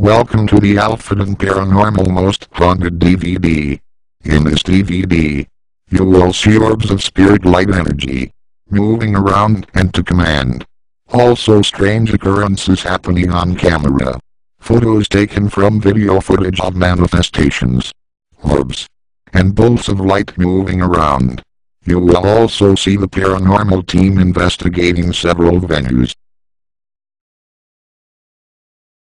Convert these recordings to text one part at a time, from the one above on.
Welcome to the Alfreton Paranormal Most Haunted DVD. In this DVD, you will see orbs of spirit light energy, moving around and to command. Also strange occurrences happening on camera. Photos taken from video footage of manifestations, orbs, and bolts of light moving around. You will also see the paranormal team investigating several venues.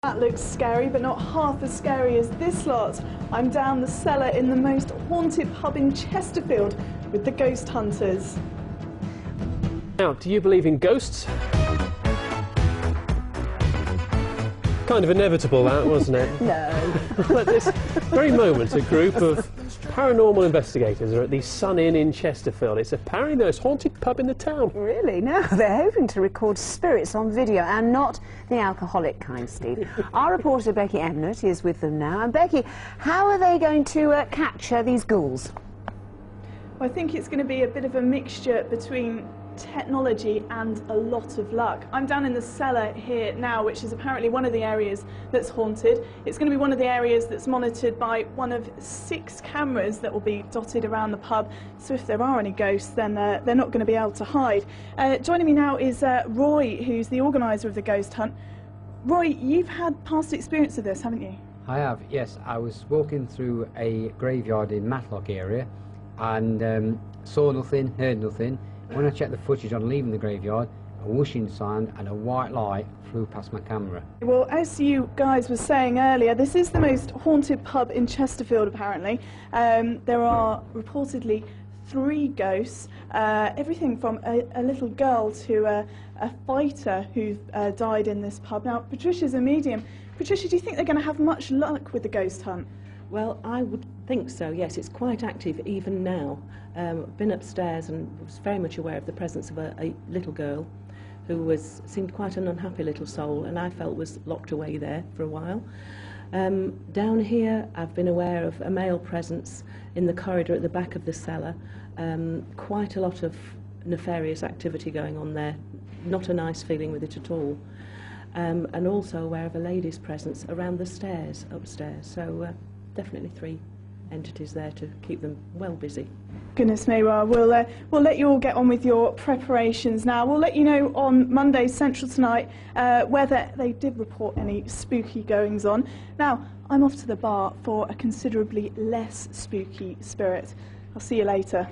That looks scary, but not half as scary as this lot. I'm down the cellar in the most haunted pub in Chesterfield with the ghost hunters. Now, do you believe in ghosts? Kind of inevitable, that, wasn't it? No. At this very moment, a group of paranormal investigators are at the Sun Inn in Chesterfield. It's apparently the most haunted pub in the town. Really? No, they're hoping to record spirits on video, and not the alcoholic kind, Steve. Our reporter Becky Emnett is with them now. And Becky, how are they going to capture these ghouls? Well, I think it's going to be a bit of a mixture between technology and a lot of luck. I'm down in the cellar here now, which is apparently one of the areas that's haunted. It's going to be one of the areas that's monitored by one of 6 cameras that will be dotted around the pub, so if there are any ghosts, then they're not going to be able to hide. Joining me now is Roy, who's the organiser of the ghost hunt. Roy, you've had past experience of this, haven't you? I have, yes. I was walking through a graveyard in Matlock area and saw nothing, heard nothing. When I checked the footage on leaving the graveyard, a whooshing sound and a white light flew past my camera. Well, as you guys were saying earlier, this is the most haunted pub in Chesterfield, apparently. There are reportedly 3 ghosts, everything from a little girl to a fighter who died in this pub. Now, Patricia's a medium. Patricia, do you think they're going to have much luck with the ghost hunt? Well, I would think so, yes. It's quite active even now. Been upstairs and was very much aware of the presence of a little girl who seemed quite an unhappy little soul, and I felt was locked away there for a while. Down here, I've been aware of a male presence in the corridor at the back of the cellar. Quite a lot of nefarious activity going on there. Not a nice feeling with it at all. And also aware of a lady's presence around the stairs upstairs. So definitely 3 entities there to keep them well busy. Goodness me, well, we'll let you all get on with your preparations now. We'll let you know on Monday Central tonight whether they did report any spooky goings on. Now, I'm off to the bar for a considerably less spooky spirit. I'll see you later.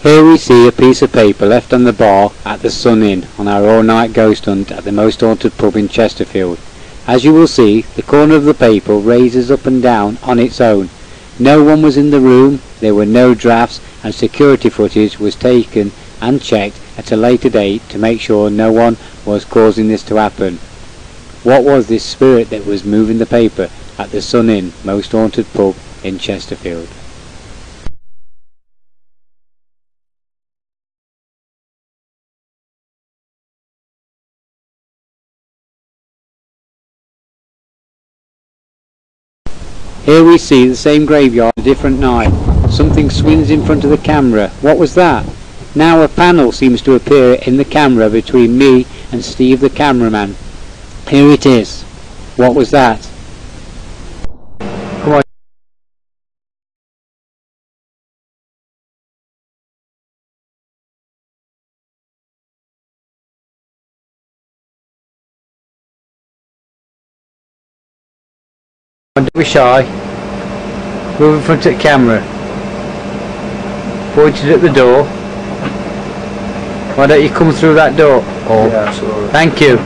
Here we see a piece of paper left on the bar at the Sun Inn on our all-night ghost hunt at the most haunted pub in Chesterfield. As you will see, the corner of the paper raises up and down on its own. No one was in the room, there were no drafts, and security footage was taken and checked at a later date to make sure no one was causing this to happen. What was this spirit that was moving the paper at the Sun Inn most haunted pub in Chesterfield? Here we see the same graveyard a different night. Something swings in front of the camera. What was that? Now a panel seems to appear in the camera between me and Steve the cameraman. Here it is. What was that? Come on. Don't be shy. Move in front of the camera. Pointed at the door. Why don't you come through that door? Oh, yeah, absolutely. Thank you.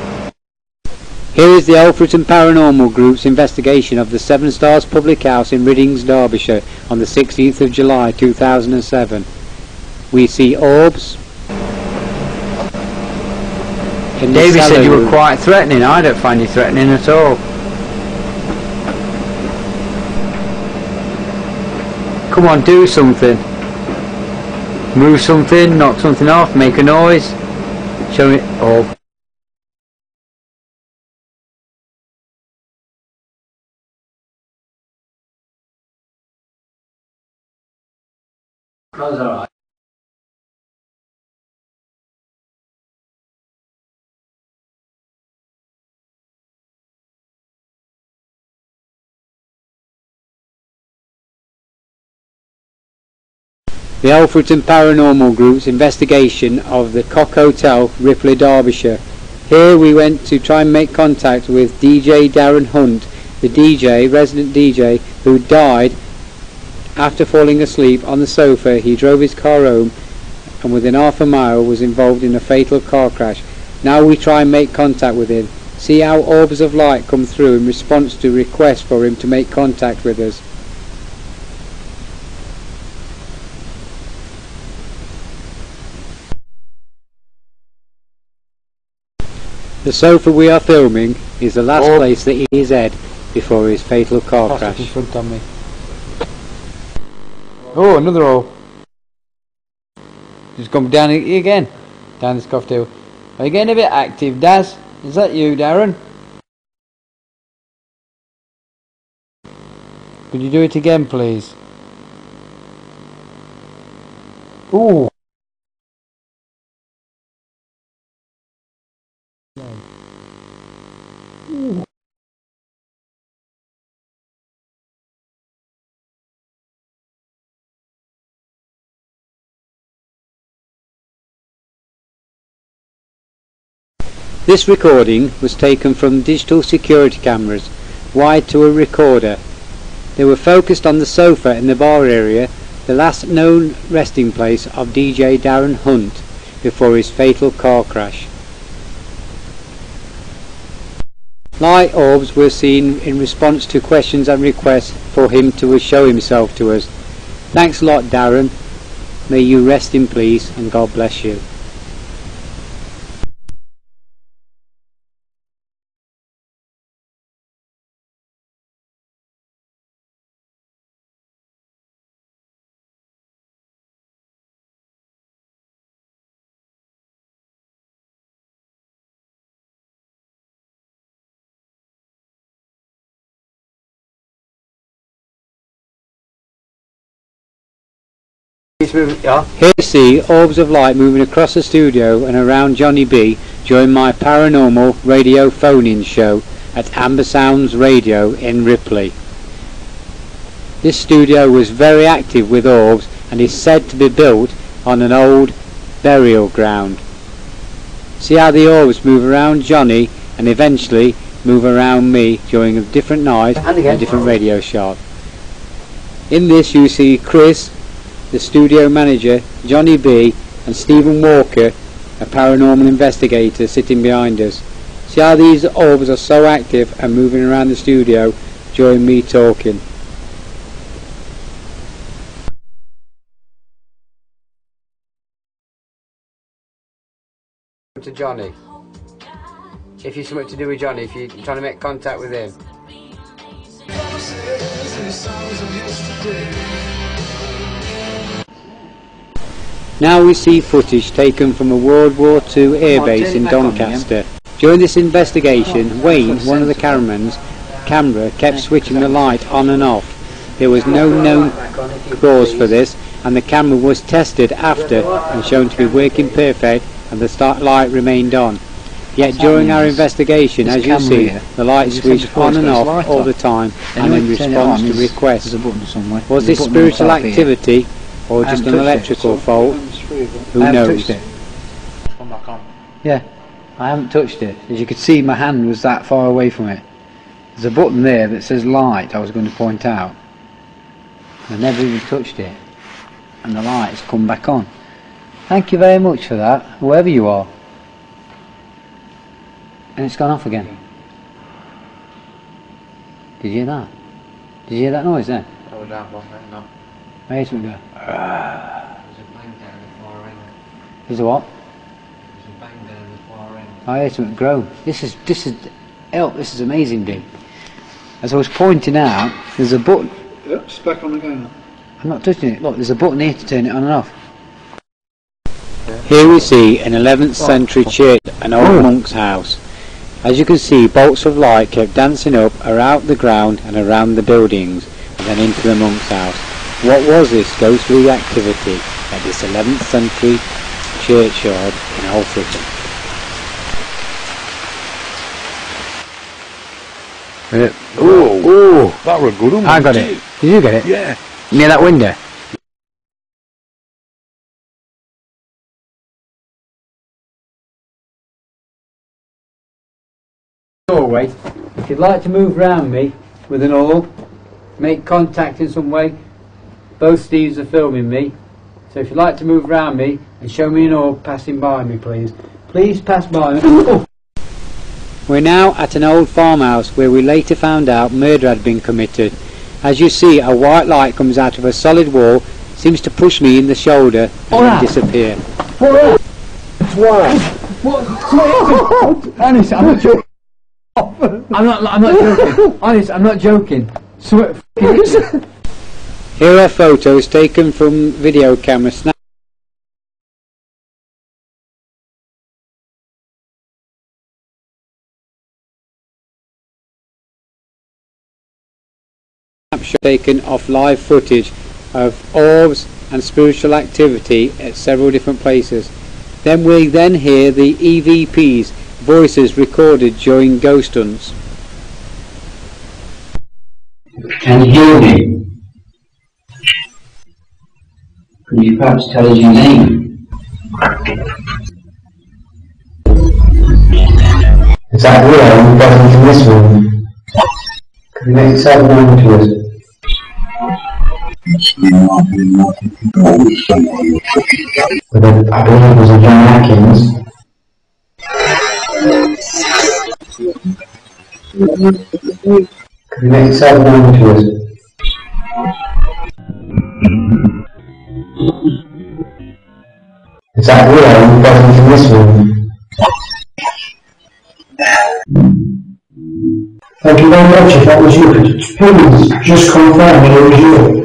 Here is the Alfreton Paranormal Group's investigation of the 7 Stars Public House in Riddings, Derbyshire on the 16th of July 2007. We see orbs. Davey said you were quite threatening. I don't find you threatening at all. Come on, do something. Move something, knock something off, make a noise, show it all. That's alright. The Alfreton Paranormal Group's investigation of the Cock Hotel, Ripley, Derbyshire. Here we went to try and make contact with DJ Darren Hunt, the DJ, resident DJ, who died after falling asleep on the sofa. He drove his car home and within half a mile was involved in a fatal car crash. Now we try and make contact with him. See how orbs of light come through in response to requests for him to make contact with us. The sofa we are filming is the last place that he is at before his fatal car crash. In front of me. Oh, another hole. Just come down again. Down this cocktail. Are you getting a bit active, Daz? Is that you, Darren? Could you do it again, please? Ooh. This recording was taken from digital security cameras wired to a recorder. They were focused on the sofa in the bar area, the last known resting place of DJ Darren Hunt before his fatal car crash. Light orbs were seen in response to questions and requests for him to show himself to us. Thanks a lot, Darren. May you rest in peace and God bless you. Here you see orbs of light moving across the studio and around Johnny B during my paranormal radio phone-in show at Amber Sounds Radio in Ripley. This studio was very active with orbs and is said to be built on an old burial ground. See how the orbs move around Johnny and eventually move around me during a different night and a different radio shot. In this you see Chris, the studio manager, Johnny B and Stephen Walker, a paranormal investigator, sitting behind us. See how these orbs are so active and moving around the studio during me talking. To Johnny. If you're something to do with Johnny, if you're trying to make contact with him. Now we see footage taken from a World War II airbase in Doncaster. During this investigation, Wayne, one of the cameramen, kept switching the light on and off. There was no known cause for this, and the camera was tested after and shown to be working perfect, and the start light remained on. Yet during our investigation, as you see, the light switched on and off all the time, and in response to requests. Was this spiritual activity or just an electrical fault? Who knows? Yeah, I haven't touched it. As you could see, my hand was that far away from it. There's a button there that says light I was going to point out. I never even touched it, and the light has come back on. Thank you very much for that, whoever you are. And it's gone off again. Did you hear that? Did you hear that noise then? That was that one then, no. Wait till we go. There's a bang down the far end. There's a what? There's a bang down the far end. I heard something grow. This is amazing, dude. As I was pointing out, there's a button. Yep, it's back on again. I'm not touching it. Look, there's a button here to turn it on and off. Here we see an 11th century church, an old monk's house. As you can see, bolts of light kept dancing up around the ground and around the buildings and then into the monk's house. What was this ghostly activity at this 11th century churchyard in Alfreton? Oh, that was a good one. I got it. Did you get it? Yeah. Near that window? Doorway. If you'd like to move round me with an orb, make contact in some way. Both Steves are filming me, so if you'd like to move round me and show me an orb passing by me, please. Please pass by me. Oh. We're now at an old farmhouse where we later found out murder had been committed. As you see, a white light comes out of a solid wall, seems to push me in the shoulder and then disappear. What? Honest, I'm not joking. I'm not joking. Honest, I'm not joking. Here are photos taken from video camera snapshot taken off live footage of orbs and spiritual activity at several different places. Then we hear the EVP's voices recorded during ghost hunts. Can you hear me? Could you perhaps tell us your name? Is that real? Are you present in this room? Could you make yourself known to us? But I believe it was a John Atkins. Could you make yourself known to us? Is that real? Are you present in this room? Thank you very much. If that was you, please just confirm that it was you.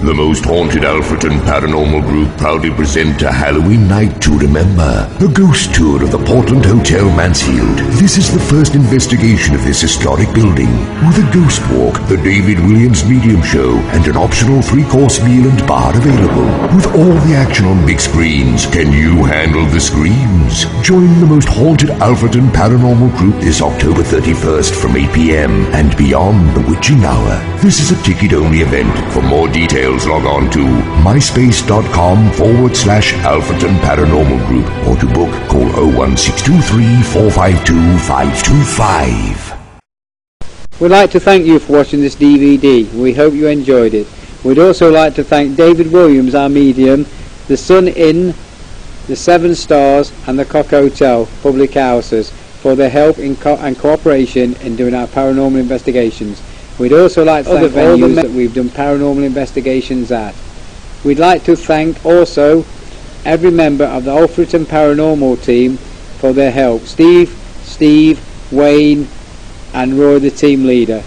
The most haunted Alfreton Paranormal Group proudly present a Halloween night to remember. A ghost tour of the Portland Hotel Mansfield. This is the first investigation of this historic building. With a ghost walk, the David Williams Medium Show, and an optional 3-course meal and bar available. With all the action on big screens, can you handle the screams? Join the most haunted Alfreton Paranormal Group this October 31st from 8 p.m. and beyond the witching hour. This is a ticket-only event. For more details, log on to myspace.com/Alfreton Paranormal Group, or to book, call 01623 452 525. We'd like to thank you for watching this DVD. We hope you enjoyed it. We'd also like to thank David Williams, our medium, the Sun Inn, the Seven Stars and the Cock Hotel public houses for their help and cooperation in doing our paranormal investigations. We'd also like to thank all the venues that we've done paranormal investigations at. We'd like to thank also every member of the Alfreton Paranormal team for their help. Steve, Wayne and Roy, the team leader.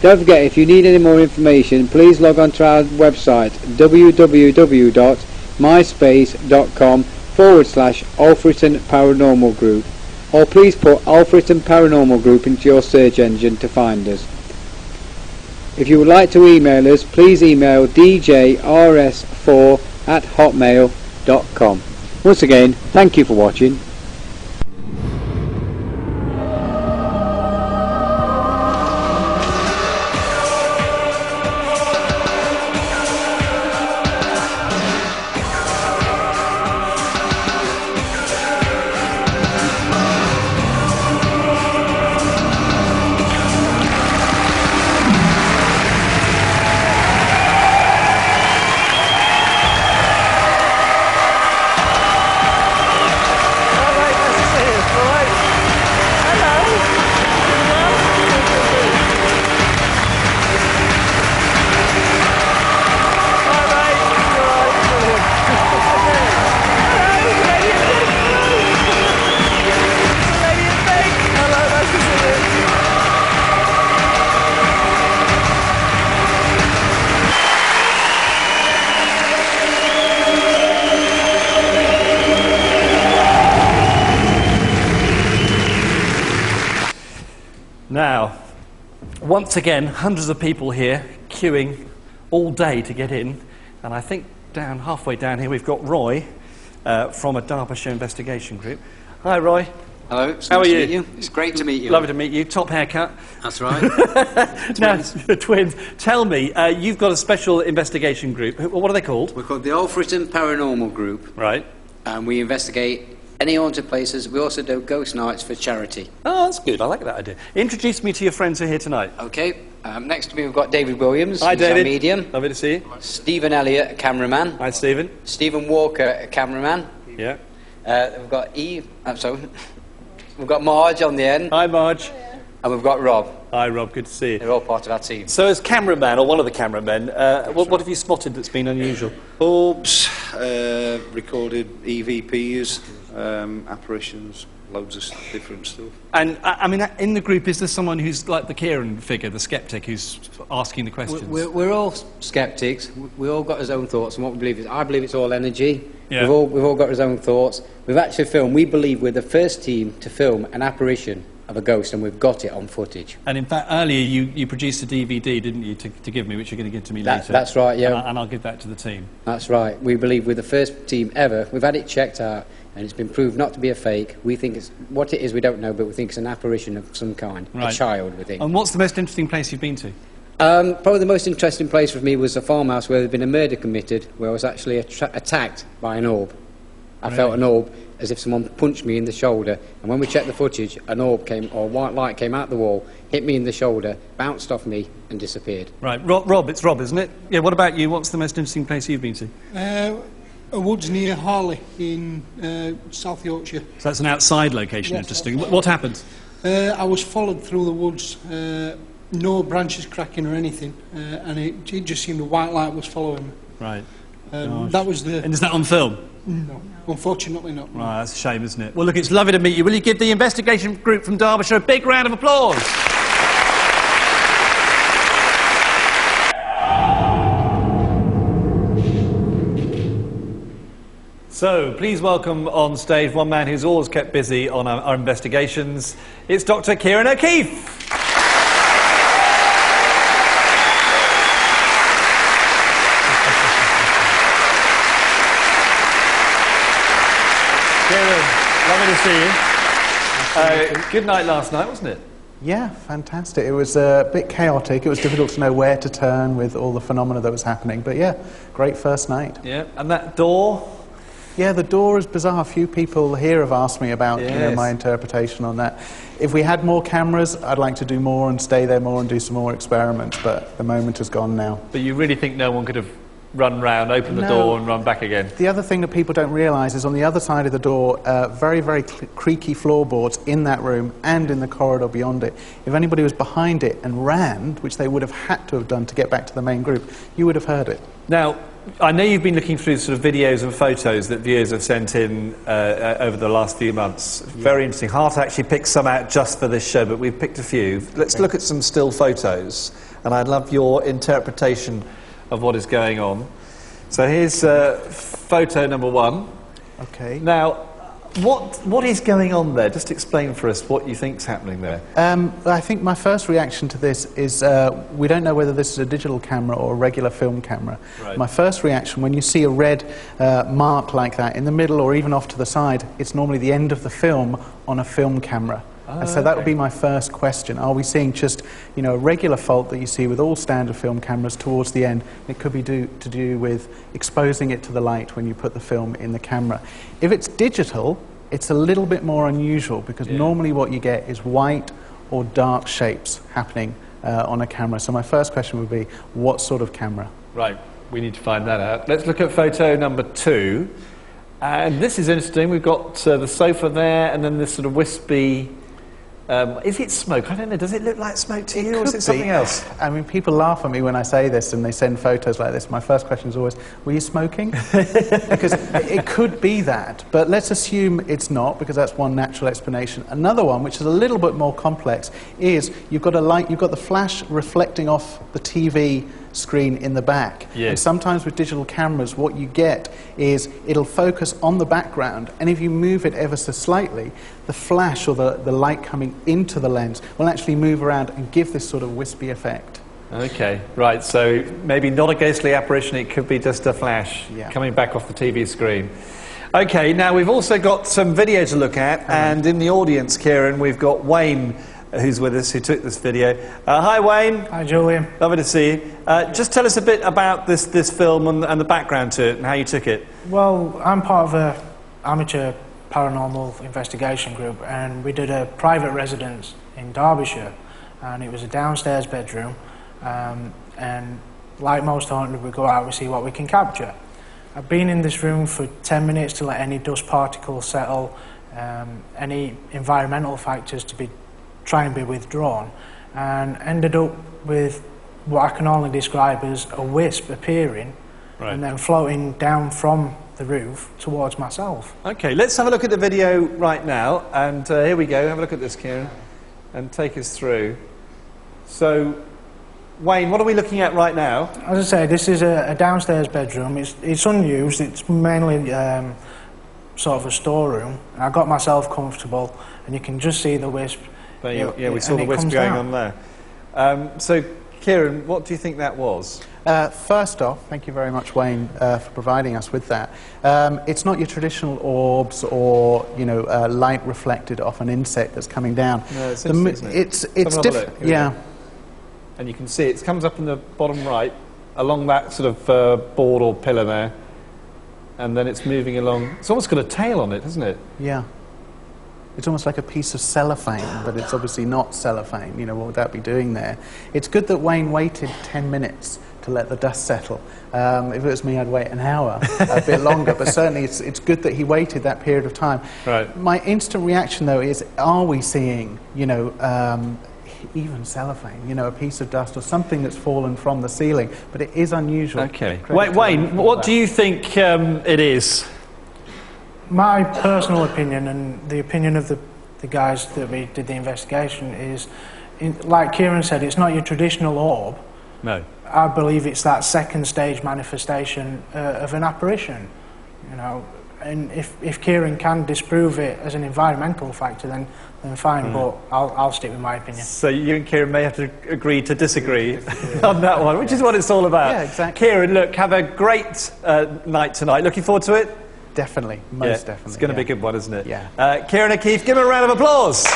Don't forget, if you need any more information, please log on to our website www.myspace.com/Alfreton Paranormal Group, or please put Alfreton Paranormal Group into your search engine to find us. If you would like to email us, please email djrs4@hotmail.com. Once again, thank you for watching. Now, once again, hundreds of people here queuing all day to get in, and I think halfway down here we've got Roy from a Derbyshire investigation group. Hi, Roy. Hello, it's How nice are to you? meet you. It's great to meet you. Lovely to meet you. Top haircut. That's right. Now, twins. Tell me, you've got a special investigation group. What are they called? We're called the Alfreton Paranormal Group. Right. And we investigate any haunted places. We also do ghost nights for charity. Oh, that's good. I like that idea. Introduce me to your friends who are here tonight. Okay. Next to me we've got David Williams. Hi, He's David. our medium. Lovely to see you. Stephen Elliott, a cameraman. Hi, Stephen. Stephen Walker, a cameraman. Yeah. We've got we've got Marge on the end. Hi, Marge. And we've got Rob. Hi, Rob. Good to see you. They're all part of our team. So, as cameraman, or one of the cameramen, what have you spotted that's been unusual? Orbs, recorded EVPs, apparitions, loads of different stuff. And, I mean, in the group, is there someone who's like the Kieran figure, the skeptic, who's asking the questions? We're all skeptics. We all got our own thoughts, and what we believe is, I believe it's all energy. Yeah. We've all got our own thoughts. We've actually filmed, we believe we're the first team to film an apparition of a ghost, and we've got it on footage. And in fact, earlier you produced a DVD, didn't you, to give me, which you're going to give to me later? That's right, yeah. And I'll give that to the team. That's right. We believe we're the first team ever. We've had it checked out, and it's been proved not to be a fake. We think it's, what it is we don't know, but we think it's an apparition of some kind. Right. A child, we think. And what's the most interesting place you've been to? Probably the most interesting place for me was a farmhouse where there'd been a murder committed, where I was actually attacked by an orb. I felt an orb as if someone punched me in the shoulder, and when we checked the footage, an orb came, or white light came out the wall, hit me in the shoulder, bounced off me, and disappeared. Right, Rob, it's Rob, isn't it? Yeah, what about you? What's the most interesting place you've been to? A woods near Harley in South Yorkshire. So that's an outside location, Yes, interesting. that's right. What happened? I was followed through the woods, no branches cracking or anything, and it just seemed a white light was following me. Right. That was the... And is that on film? No, unfortunately not. Right, that's a shame, isn't it? Well, look, it's lovely to meet you. Will you give the investigation group from Derbyshire a big round of applause? So, please welcome on stage one man who's always kept busy on our investigations. It's Dr. Kieran O'Keefe. Lovely to see you. Good night last night, wasn't it? Yeah, fantastic. It was a bit chaotic. It was difficult to know where to turn with all the phenomena that was happening. But yeah, great first night. Yeah, and that door? Yeah, the door is bizarre. A few people here have asked me about Yes. my interpretation on that. If we had more cameras, I'd like to do more and stay there more and do some more experiments, but the moment has gone now. But you really think no one could have run round, opened the No. door and run back again? The other thing that people don't realise is on the other side of the door, very, very creaky floorboards in that room and in the corridor beyond it. If anybody was behind it and ran, which they would have had to have done to get back to the main group, you would have heard it. Now, I know you've been looking through sort of videos and photos that viewers have sent in over the last few months. Very interesting. Hart actually picked some out just for this show, but we've picked a few. Let's look at some still photos, and I'd love your interpretation of what is going on. So here's photo number one. Okay. Now, what is going on there? Just explain for us what you think's happening there. I think my first reaction to this is we don't know whether this is a digital camera or a regular film camera. Right. My first reaction, when you see a red mark like that in the middle or even off to the side, it's normally the end of the film on a film camera. And so that would be my first question. Are we seeing just, a regular fault that you see with all standard film cameras towards the end? It could be to do with exposing it to the light when you put the film in the camera. If it's digital, it's a little bit more unusual because normally what you get is white or dark shapes happening on a camera. So my first question would be, what sort of camera? Right, we need to find that out. Let's look at photo number two. And this is interesting. We've got the sofa there and then this sort of wispy... is it smoke? I don't know. Does it look like smoke to you, or is it something else? I mean, people laugh at me when I say this and they send photos like this. My first question is always, were you smoking? Because it could be that, but let's assume it's not, because that's one natural explanation. Another one, which is a little bit more complex, is you've got a light, you've got the flash reflecting off the TV screen in the back. Yes. And sometimes with digital cameras, what you get is it'll focus on the background, and if you move it ever so slightly, the flash or the light coming into the lens will actually move around and give this sort of wispy effect. Okay, right, so maybe not a ghostly apparition, it could be just a flash coming back off the TV screen. Okay, now we've also got some video to look at, and in the audience, Kieran, we've got Wayne, who's with us, who took this video. Hi, Wayne. Hi, Julian. Lovely to see you. Just tell us a bit about this film and the background to it and how you took it. Well, I'm part of an amateur paranormal investigation group, and we did a private residence in Derbyshire, and it was a downstairs bedroom, and like most haunted, we go out, we see what we can capture. I've been in this room for 10 minutes to let any dust particles settle, any environmental factors to try and be withdrawn, and ended up with what I can only describe as a wisp appearing and then floating down from the roof towards myself. Okay, let's have a look at the video right now, and here we go. Have a look at this, Kieran, and take us through. So, Wayne, what are we looking at right now? As I say, this is a downstairs bedroom. It's unused. It's mainly sort of a storeroom. I got myself comfortable, and you can just see the wisp. Yeah, we saw the wisp going on there. So, Kieran, what do you think that was? First off, thank you very much, Wayne, for providing us with that. It's not your traditional orbs or, you know, light reflected off an insect that's coming down. No, it's interesting, isn't it? It's different. Yeah. And you can see it comes up in the bottom right, along that sort of board or pillar there, and then it's moving along. It's almost got a tail on it, hasn't it? Yeah. It's almost like a piece of cellophane, but it's obviously not cellophane. You know, what would that be doing there? It's good that Wayne waited 10 minutes to let the dust settle. If it was me, I'd wait an hour, a bit longer, but certainly it's good that he waited that period of time. Right. My instant reaction, though, is, are we seeing, you know, even cellophane, you know, a piece of dust or something that's fallen from the ceiling? But it is unusual. Okay. Wayne, what do you think it is? My personal opinion, and the opinion of the guys that we did the investigation, is, like Kieran said, it's not your traditional orb. No. I believe it's that second stage manifestation of an apparition, you know. And if Kieran can disprove it as an environmental factor, then fine. But I'll stick with my opinion. So you and Kieran may have to agree to disagree on that one, which is what it's all about. Yeah, exactly. Kieran, look, have a great night tonight. Looking forward to it. Definitely, most definitely. It's going to be a good one, isn't it? Yeah. Kieran O'Keefe, give him a round of applause.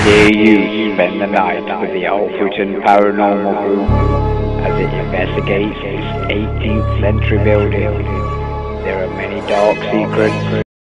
Here you spend the night with the Alfreton Paranormal Group as it investigates this 18th century building. There are many dark secrets